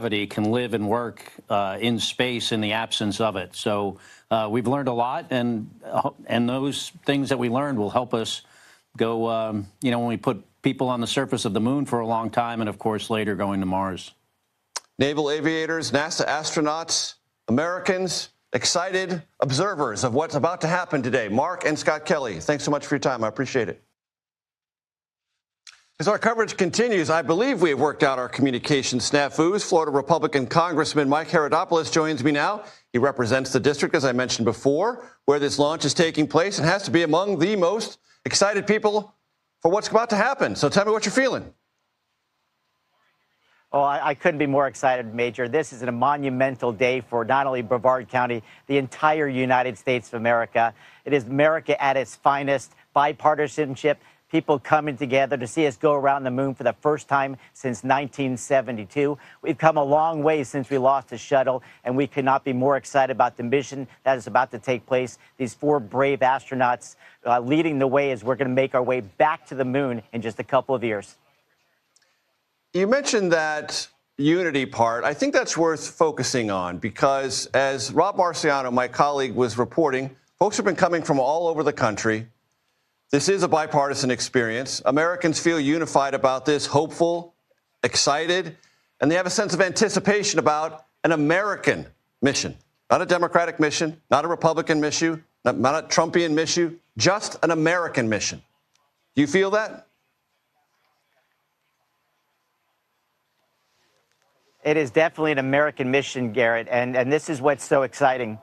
gravity can live and work in space in the absence of it. So we've learned a lot, and those things that we learned will help us go, when we put people on the surface of the moon for a long time, and of course later going to Mars. Naval aviators, NASA astronauts, Americans, excited observers of what's about to happen today. Mark and Scott Kelly, thanks so much for your time. I appreciate it. As our coverage continues, I believe we have worked out our communication snafus. Florida Republican Congressman Mike Haridopolos joins me now. He represents the district, as I mentioned before, where this launch is taking place and has to be among the most excited people for what's about to happen. So tell me what you're feeling. Oh, I couldn't be more excited, Major. This is a monumental day for not only Brevard County, the entire United States of America. It is America at its finest, bipartisanship, people coming together to see us go around the moon for the first time since 1972. We've come a long way since we lost the shuttle, and we could not be more excited about the mission that is about to take place. These 4 brave astronauts leading the way as we're going to make our way back to the moon in just a couple of years. You mentioned that unity part. I think that's worth focusing on because, as Rob Marciano, my colleague, was reporting, folks have been coming from all over the country. This is a bipartisan experience. Americans feel unified about this, hopeful, excited, and they have a sense of anticipation about an American mission, not a Democratic mission, not a Republican mission, not a Trumpian mission, just an American mission. Do you feel that? It is definitely an American mission, Garrett, and this is what's so exciting.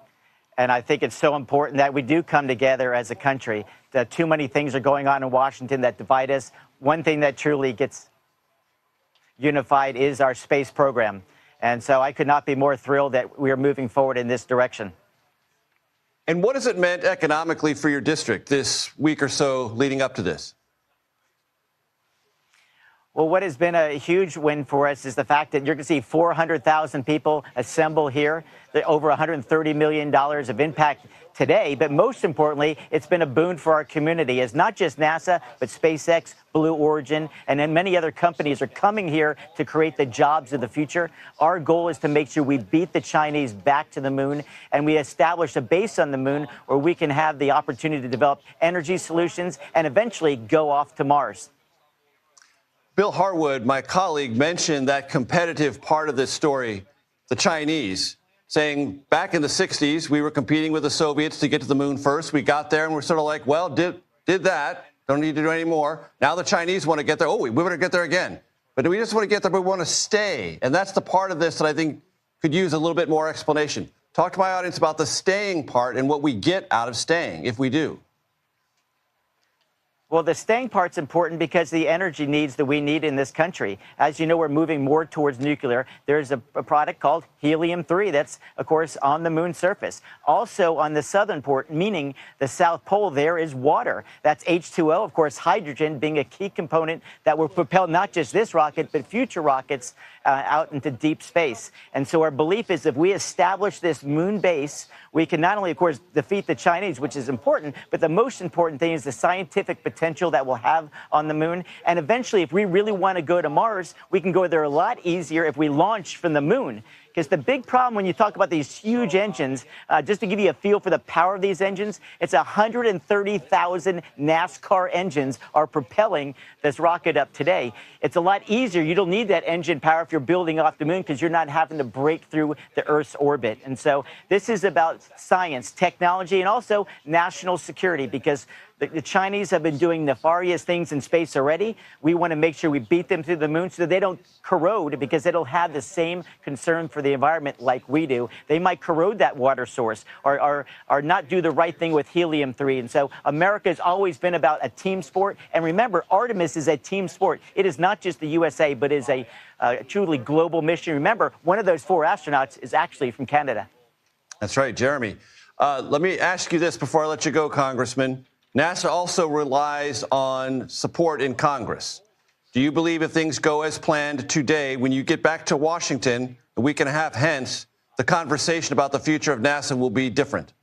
And I think it's so important that we do come together as a country. That too many things are going on in Washington that divide us. One thing that truly gets unified is our space program. And so I could not be more thrilled that we are moving forward in this direction. And what has it meant economically for your district this week or so leading up to this? Well, what has been a huge win for us is the fact that you're going to see 400,000 people assemble here, over $130 million of impact today. But most importantly, it's been a boon for our community, as not just NASA, but SpaceX, Blue Origin, and then many other companies are coming here to create the jobs of the future. Our goal is to make sure we beat the Chinese back to the moon, and we establish a base on the moon where we can have the opportunity to develop energy solutions and eventually go off to Mars. Bill Harwood, my colleague, mentioned that competitive part of this story, the Chinese, saying back in the 60s, we were competing with the Soviets to get to the moon first. We got there and we're sort of like, well, did that. Don't need to do any more. Now the Chinese want to get there. Oh, we want to get there again. But we just want to get there, but we want to stay. And that's the part of this that I think could use a little bit more explanation. Talk to my audience about the staying part and what we get out of staying, if we do. Well, the staying part's important because the energy needs that we need in this country. As you know, we're moving more towards nuclear. There's a product called helium-3 that's, of course, on the moon's surface. Also on the southern port, meaning the South Pole, there is water. That's H2O, of course, hydrogen being a key component that will propel not just this rocket, but future rockets out into deep space. And so our belief is if we establish this moon base, we can not only, of course, defeat the Chinese, which is important, but the most important thing is the scientific potential that we'll have on the moon. And eventually, if we really want to go to Mars, we can go there a lot easier if we launch from the moon. Because the big problem when you talk about these huge engines, just to give you a feel for the power of these engines, it's 130,000 NASCAR engines are propelling this rocket up today. It's a lot easier. You don't need that engine power if you're building off the moon because you're not having to break through the Earth's orbit. And so this is about science, technology, and also national security because the Chinese have been doing nefarious things in space already. We want to make sure we beat them through the moon so that they don't corrode because it'll have the same concern for the environment like we do. They might corrode that water source or not do the right thing with helium-3. And so America has always been about a team sport. And remember, Artemis is a team sport. It is not just the USA, but is a truly global mission. Remember, one of those 4 astronauts is actually from Canada. That's right, Jeremy. Let me ask you this before I let you go, Congressman. NASA also relies on support in Congress. Do you believe if things go as planned today, when you get back to Washington a week and a half hence, the conversation about the future of NASA will be different?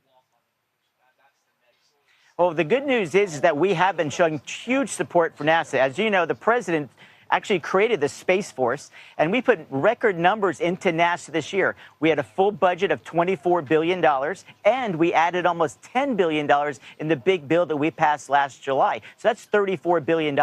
Well, the good news is that we have been showing huge support for NASA. As you know, the president actually created the Space Force, and we put record numbers into NASA this year. We had a full budget of $24 billion, and we added almost $10 billion in the big bill that we passed last July. So that's $34 billion.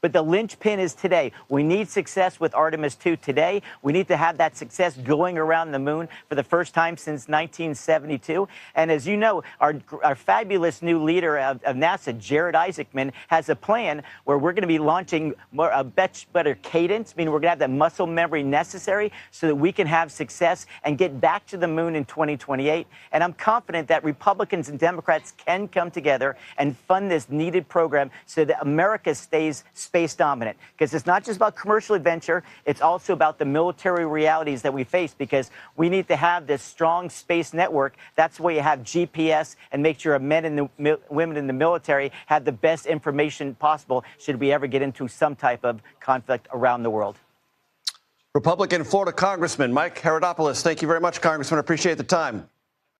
But the linchpin is today. We need success with Artemis II today. We need to have that success going around the moon for the first time since 1972. And as you know, our fabulous new leader of NASA, Jared Isaacman, has a plan where we're going to be launching a better cadence, meaning we're going to have the muscle memory necessary so that we can have success and get back to the moon in 2028. And I'm confident that Republicans and Democrats can come together and fund this needed program so that America stays space dominant. Because it's not just about commercial adventure, it's also about the military realities that we face, because we need to have this strong space network. That's where you have GPS and make sure men and women in the military have the best information possible should we ever get into some type of conflict around the world. Republican Florida Congressman Mike Haridopolos, thank you very much, Congressman. Appreciate the time.